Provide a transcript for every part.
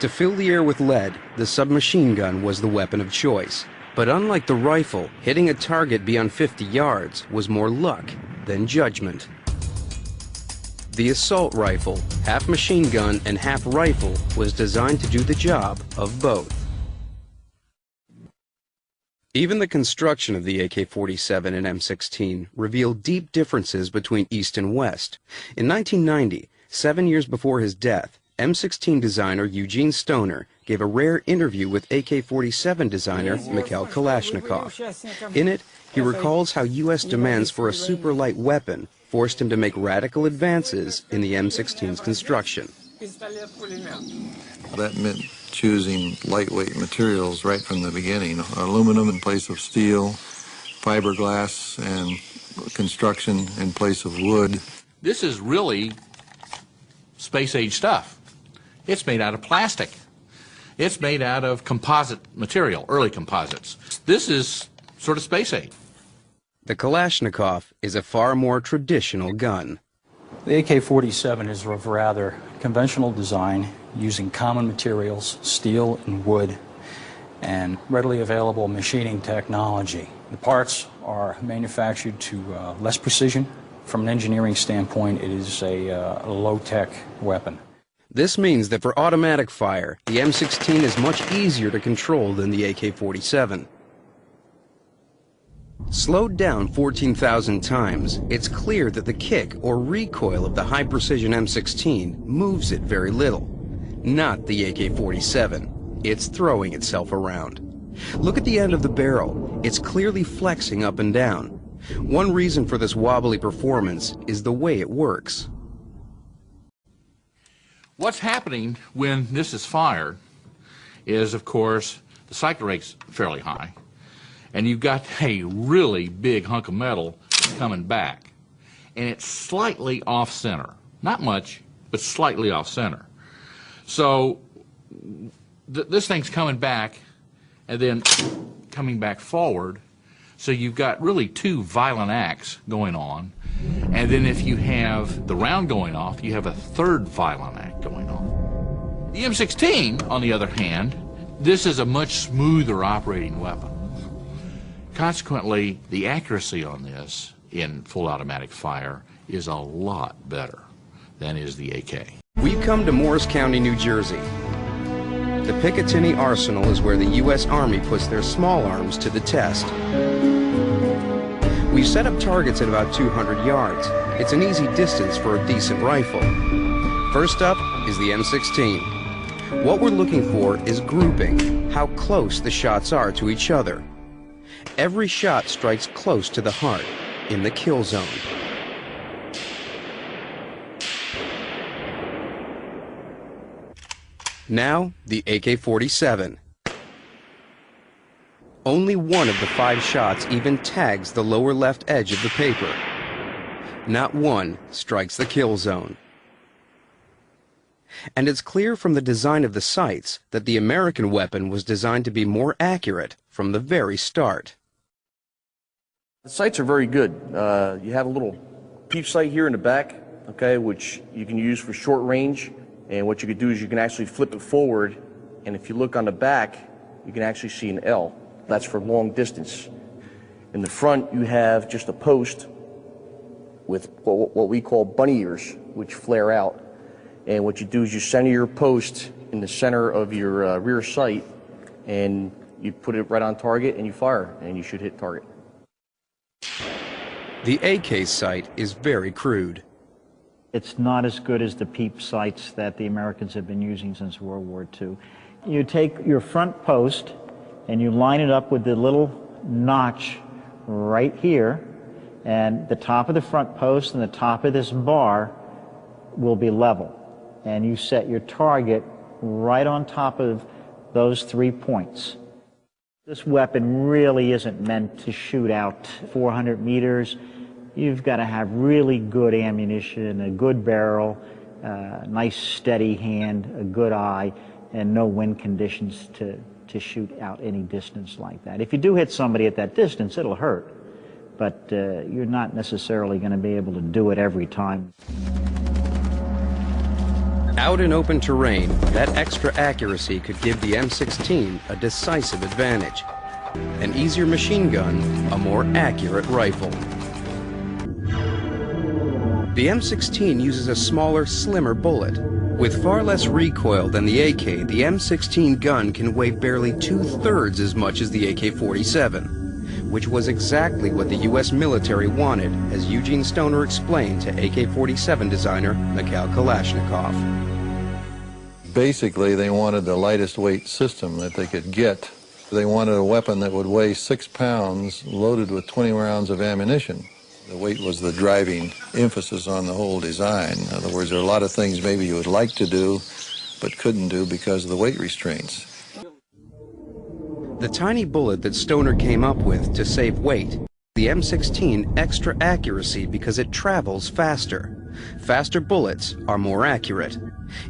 To fill the air with lead, the submachine gun was the weapon of choice. But unlike the rifle, hitting a target beyond 50 yards was more luck than judgment. The assault rifle, half machine gun and half rifle, was designed to do the job of both. Even the construction of the AK-47 and M16 revealed deep differences between East and West. In 1990, 7 years before his death, M16 designer Eugene Stoner gave a rare interview with AK-47 designer Mikhail Kalashnikov. In it, he recalls how U.S. demands for a super light weapon forced him to make radical advances in the M16's construction. That meant choosing lightweight materials right from the beginning. Aluminum in place of steel, fiberglass, and construction in place of wood. This is really space-age stuff. It's made out of plastic. It's made out of composite material, early composites. This is sort of space-age. The Kalashnikov is a far more traditional gun. The AK-47 is of rather conventional design, using common materials, steel and wood, and readily available machining technology. The parts are manufactured to less precision. From an engineering standpoint, it is a low-tech weapon. This means that for automatic fire, the M16 is much easier to control than the AK-47. Slowed down 14,000 times, it's clear that the kick or recoil of the high-precision M16 moves it very little. Not the AK-47. It's throwing itself around. Look at the end of the barrel. It's clearly flexing up and down. One reason for this wobbly performance is the way it works. What's happening when this is fired is, of course, the cycle rate's fairly high, and you've got a really big hunk of metal coming back, and it's slightly off-center. Not much, but slightly off-center. So this thing's coming back and then coming back forward, so you've got really two violent acts going on. And then if you have the round going off, you have a third violent act going on. The M16, on the other hand, this is a much smoother operating weapon. Consequently, the accuracy on this in full automatic fire is a lot better than is the AK. We've come to Morris County, New Jersey. The Picatinny Arsenal is where the U.S. Army puts their small arms to the test. We've set up targets at about 200 yards. It's an easy distance for a decent rifle. First up is the M16. What we're looking for is grouping, how close the shots are to each other. Every shot strikes close to the heart, in the kill zone. Now, the AK-47. Only one of the 5 shots even tags the lower left edge of the paper. Not one strikes the kill zone. And it's clear from the design of the sights that the American weapon was designed to be more accurate from the very start. The sights are very good. You have a little peep sight here in the back, okay, which you can use for short range. And what you could do is you can actually flip it forward, and if you look on the back, you can actually see an L. That's for long distance. In the front, you have just a post with what we call bunny ears, which flare out. And what you do is you center your post in the center of your rear sight, and you put it right on target, and you fire, and you should hit target. The AK sight is very crude. It's not as good as the peep sights that the Americans have been using since World War II. You take your front post and you line it up with the little notch right here, and the top of the front post and the top of this bar will be level. And you set your target right on top of those 3 points. This weapon really isn't meant to shoot out 400 meters. You've got to have really good ammunition, a good barrel, nice steady hand, a good eye, and no wind conditions to shoot out any distance like that. If you do hit somebody at that distance, it'll hurt, but you're not necessarily going to be able to do it every time. Out in open terrain, that extra accuracy could give the M16 a decisive advantage. An easier machine gun, a more accurate rifle. The M16 uses a smaller, slimmer bullet. With far less recoil than the AK, the M16 gun can weigh barely 2/3 as much as the AK-47, which was exactly what the U.S. military wanted, as Eugene Stoner explained to AK-47 designer Mikhail Kalashnikov. Basically, they wanted the lightest weight system that they could get. They wanted a weapon that would weigh 6 pounds, loaded with 20 rounds of ammunition. The weight was the driving emphasis on the whole design. In other words, there are a lot of things maybe you would like to do, but couldn't do because of the weight restraints. The tiny bullet that Stoner came up with to save weight, the M16 extra accuracy because it travels faster. Faster bullets are more accurate.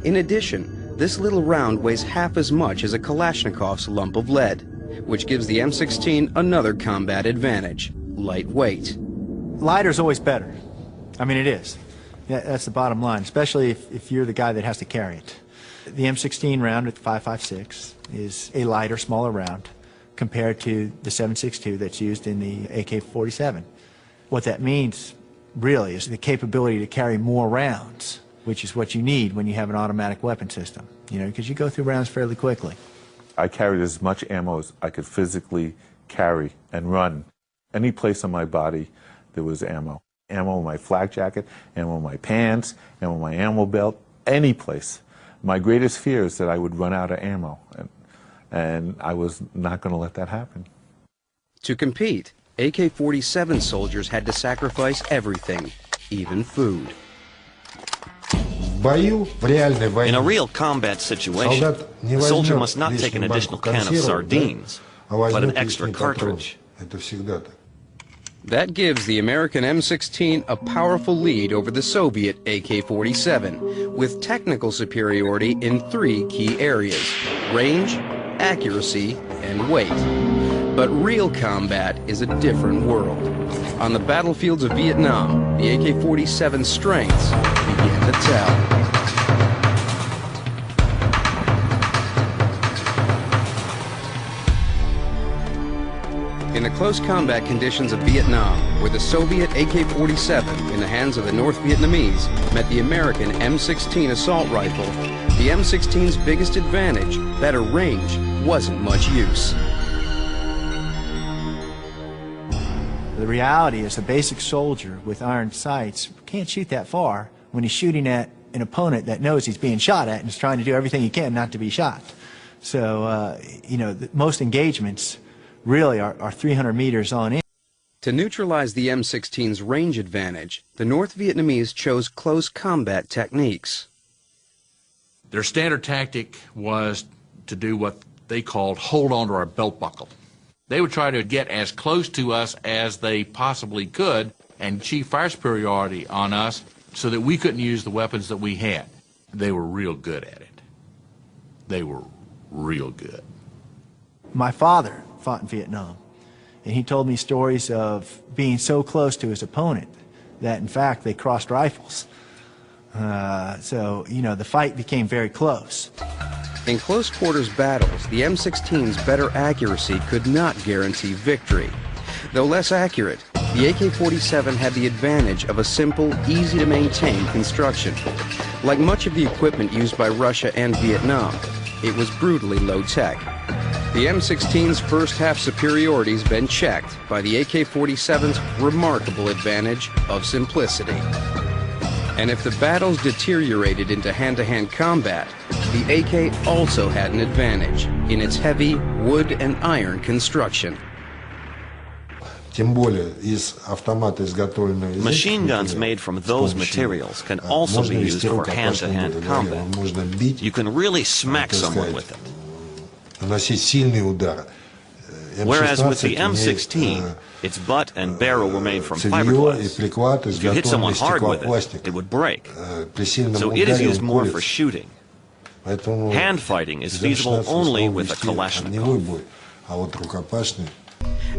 In addition, this little round weighs half as much as a Kalashnikov's lump of lead, which gives the M16 another combat advantage: lightweight. Lighter's always better. I mean, it is. Yeah, that's the bottom line, especially if you're the guy that has to carry it. The M16 round at 5.56 is a lighter, smaller round compared to the 7.62 that's used in the AK-47. What that means, really, is the capability to carry more rounds, which is what you need when you have an automatic weapon system, you know, because you go through rounds fairly quickly. I carried as much ammo as I could physically carry and run. Any place on my body, there was ammo. Ammo in my flak jacket, ammo in my pants, ammo in my ammo belt, any place. My greatest fear is that I would run out of ammo, and I was not going to let that happen. To compete, AK-47 soldiers had to sacrifice everything, even food. In a real combat situation, the soldier must not take an additional can of sardines, but an extra cartridge. That gives the American M16 a powerful lead over the Soviet AK-47, with technical superiority in 3 key areas: range, accuracy, and weight. But real combat is a different world. On the battlefields of Vietnam, the AK-47's strengths began to tell. In the close combat conditions of Vietnam, where the Soviet AK-47, in the hands of the North Vietnamese, met the American M16 assault rifle, the M16's biggest advantage, better range, wasn't much use. The reality is the basic soldier with iron sights can't shoot that far when he's shooting at an opponent that knows he's being shot at and is trying to do everything he can not to be shot. So, you know, most engagements really are 300 meters on in. To neutralize the M16's range advantage, the North Vietnamese chose close combat techniques. Their standard tactic was to do what they called hold on to our belt buckle. They would try to get as close to us as they possibly could and achieve fire superiority on us so that we couldn't use the weapons that we had. They were real good at it. They were real good. My father fought in Vietnam, and he told me stories of being so close to his opponent that in fact they crossed rifles. So, you know, the fight became very close. In close quarters battles, the M16's better accuracy could not guarantee victory. Though less accurate, the AK-47 had the advantage of a simple, easy-to-maintain construction. Like much of the equipment used by Russia and Vietnam, it was brutally low-tech. The M16's first-half superiority's been checked by the AK-47's remarkable advantage of simplicity. And if the battles deteriorated into hand-to-hand combat, the AK also had an advantage in its heavy wood and iron construction. Machine guns made from those materials can also be used for hand-to-hand combat. You can really smack someone with it. Whereas with the M16, its butt and barrel were made from fiberglass. If you hit someone hard with it, it would break. So it is used more for shooting. Hand fighting is feasible only with a Kalashnikov.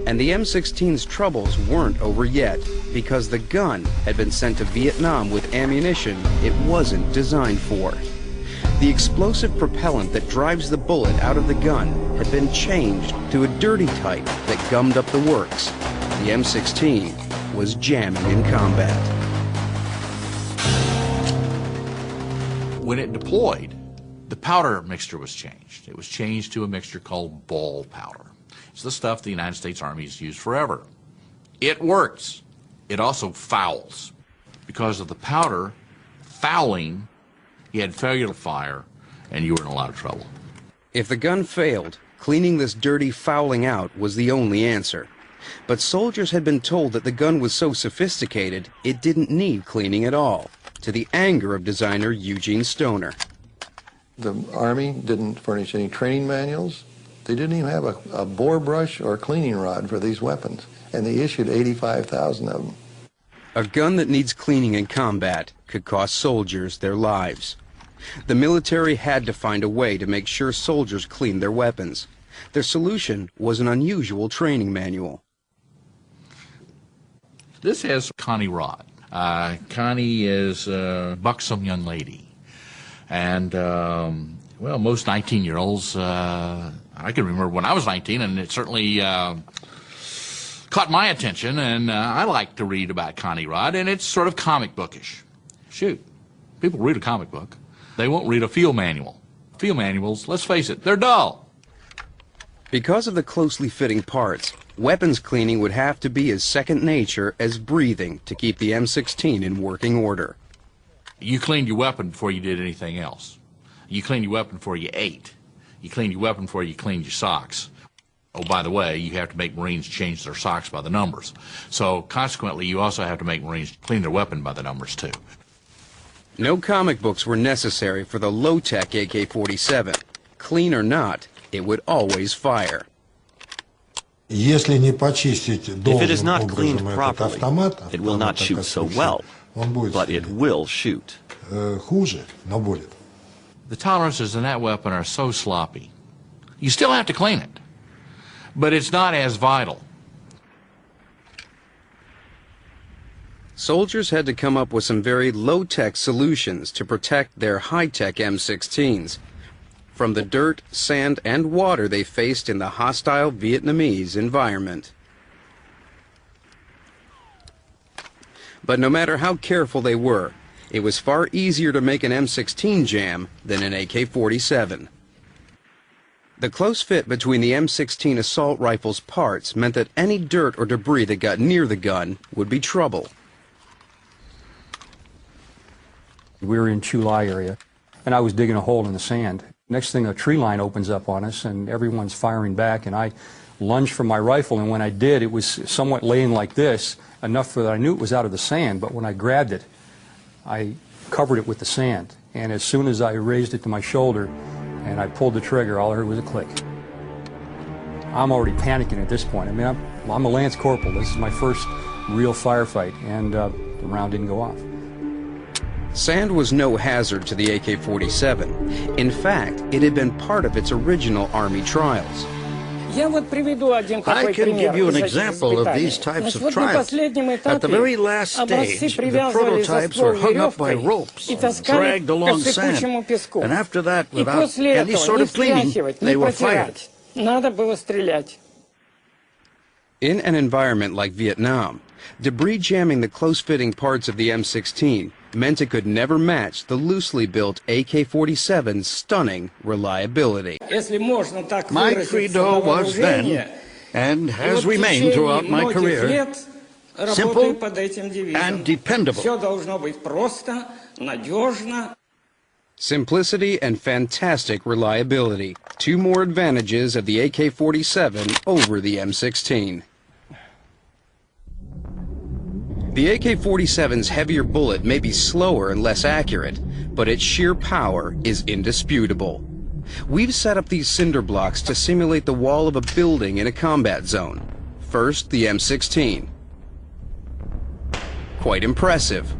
And the M16's troubles weren't over yet, because the gun had been sent to Vietnam with ammunition it wasn't designed for. The explosive propellant that drives the bullet out of the gun had been changed to a dirty type that gummed up the works. The M16 was jamming in combat. When it deployed, the powder mixture was changed. It was changed to a mixture called ball powder. It's the stuff the United States Army has used forever. It works. It also fouls. Because of the powder fouling, you had failure to fire, and you were in a lot of trouble. If the gun failed, cleaning this dirty fouling out was the only answer. But soldiers had been told that the gun was so sophisticated, it didn't need cleaning at all, to the anger of designer Eugene Stoner. The Army didn't furnish any training manuals. They didn't even have a bore brush or cleaning rod for these weapons, and they issued 85,000 of them. A gun that needs cleaning in combat could cost soldiers their lives. The military had to find a way to make sure soldiers cleaned their weapons. Their solution was an unusual training manual. This has Connie Rod. Connie is a buxom young lady. And, well, most 19-year-olds, I can remember when I was 19, and it certainly caught my attention, and I like to read about Connie Rod, and it's sort of comic bookish. Shoot, people read a comic book. They won't read a field manual. Field manuals, let's face it, they're dull. Because of the closely fitting parts, weapons cleaning would have to be as second nature as breathing to keep the M16 in working order. You cleaned your weapon before you did anything else. You cleaned your weapon before you ate. You cleaned your weapon before you cleaned your socks. Oh, by the way, you have to make Marines change their socks by the numbers. So, consequently, you also have to make Marines clean their weapon by the numbers, too. No comic books were necessary for the low-tech AK-47. Clean or not, it would always fire. If it is not cleaned properly, it will not shoot so well, but it will shoot. The tolerances in that weapon are so sloppy. You still have to clean it, but it's not as vital. Soldiers had to come up with some very low-tech solutions to protect their high-tech M16s from the dirt, sand, and water they faced in the hostile Vietnamese environment. But no matter how careful they were, it was far easier to make an M16 jam than an AK-47. The close fit between the M16 assault rifle's parts meant that any dirt or debris that got near the gun would be trouble. We were in Chu Lai area, and I was digging a hole in the sand. Next thing, a tree line opens up on us, and everyone's firing back, and I lunged for my rifle, and when I did, it was somewhat laying like this, enough that I knew it was out of the sand, but when I grabbed it, I covered it with the sand, and as soon as I raised it to my shoulder and I pulled the trigger, all I heard was a click. I'm already panicking at this point. I mean, I'm a Lance Corporal. This is my first real firefight, and the round didn't go off. Sand was no hazard to the AK-47. In fact, it had been part of its original Army trials. I can give you an example of these types of trials. At the very last stage, the prototypes were hung up by ropes and dragged along sand. And after that, without any sort of cleaning, they were fired. In an environment like Vietnam, debris jamming the close-fitting parts of the M16 meant it could never match the loosely built AK-47's stunning reliability. My credo was then, and has remained throughout my career, simple and dependable. Simplicity and fantastic reliability, two more advantages of the AK-47 over the M16. The AK-47's heavier bullet may be slower and less accurate, but its sheer power is indisputable. We've set up these cinder blocks to simulate the wall of a building in a combat zone. First, the M16. Quite impressive.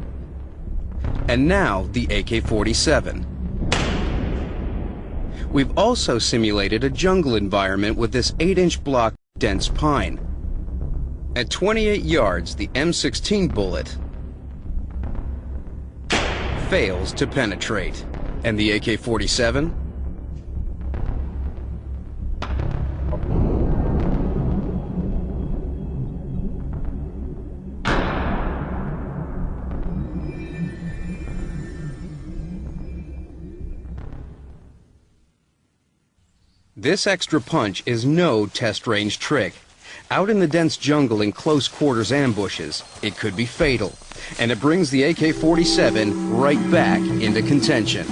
And now, the AK-47. We've also simulated a jungle environment with this 8-inch block of dense pine. At 28 yards, the M16 bullet fails to penetrate. And the AK-47? This extra punch is no test range trick. Out in the dense jungle in close quarters ambushes, it could be fatal, and it brings the AK-47 right back into contention.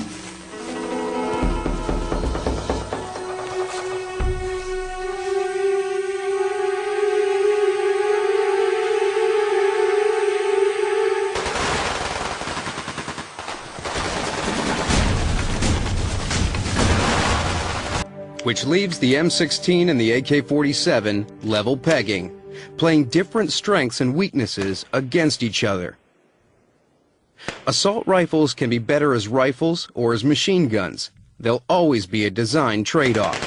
Which leaves the M16 and the AK-47 level pegging, playing different strengths and weaknesses against each other. Assault rifles can be better as rifles or as machine guns. They'll always be a design trade-off.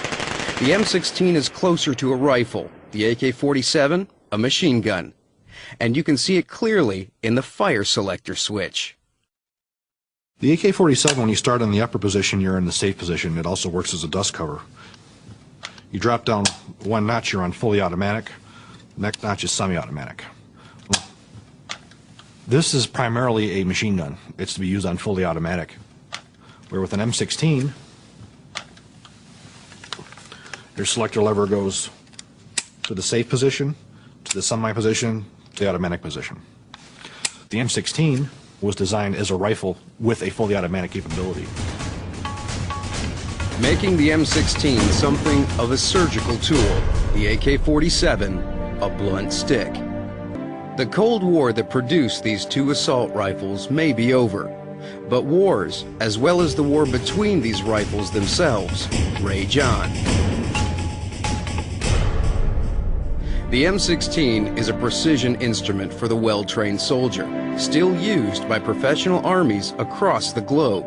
The M16 is closer to a rifle, the AK-47 a machine gun. And you can see it clearly in the fire selector switch. The AK-47, when you start in the upper position, you're in the safe position. It also works as a dust cover. You drop down one notch, you're on fully automatic. Next notch is semi-automatic. This is primarily a machine gun. It's to be used on fully automatic. Where with an M16, your selector lever goes to the safe position, to the semi position, to the automatic position. The M16 was designed as a rifle with a fully automatic capability, making the M16 something of a surgical tool, the AK-47 a blunt stick. The Cold War that produced these two assault rifles may be over, but wars, as well as the war between these rifles themselves, rage on. The M16 is a precision instrument for the well-trained soldier, still used by professional armies across the globe.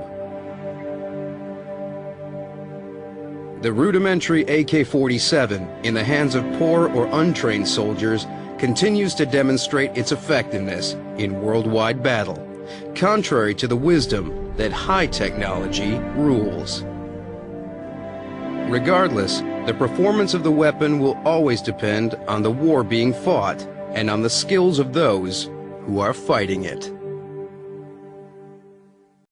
The rudimentary AK-47, in the hands of poor or untrained soldiers, continues to demonstrate its effectiveness in worldwide battle, contrary to the wisdom that high technology rules. Regardless, the performance of the weapon will always depend on the war being fought and on the skills of those who are fighting it.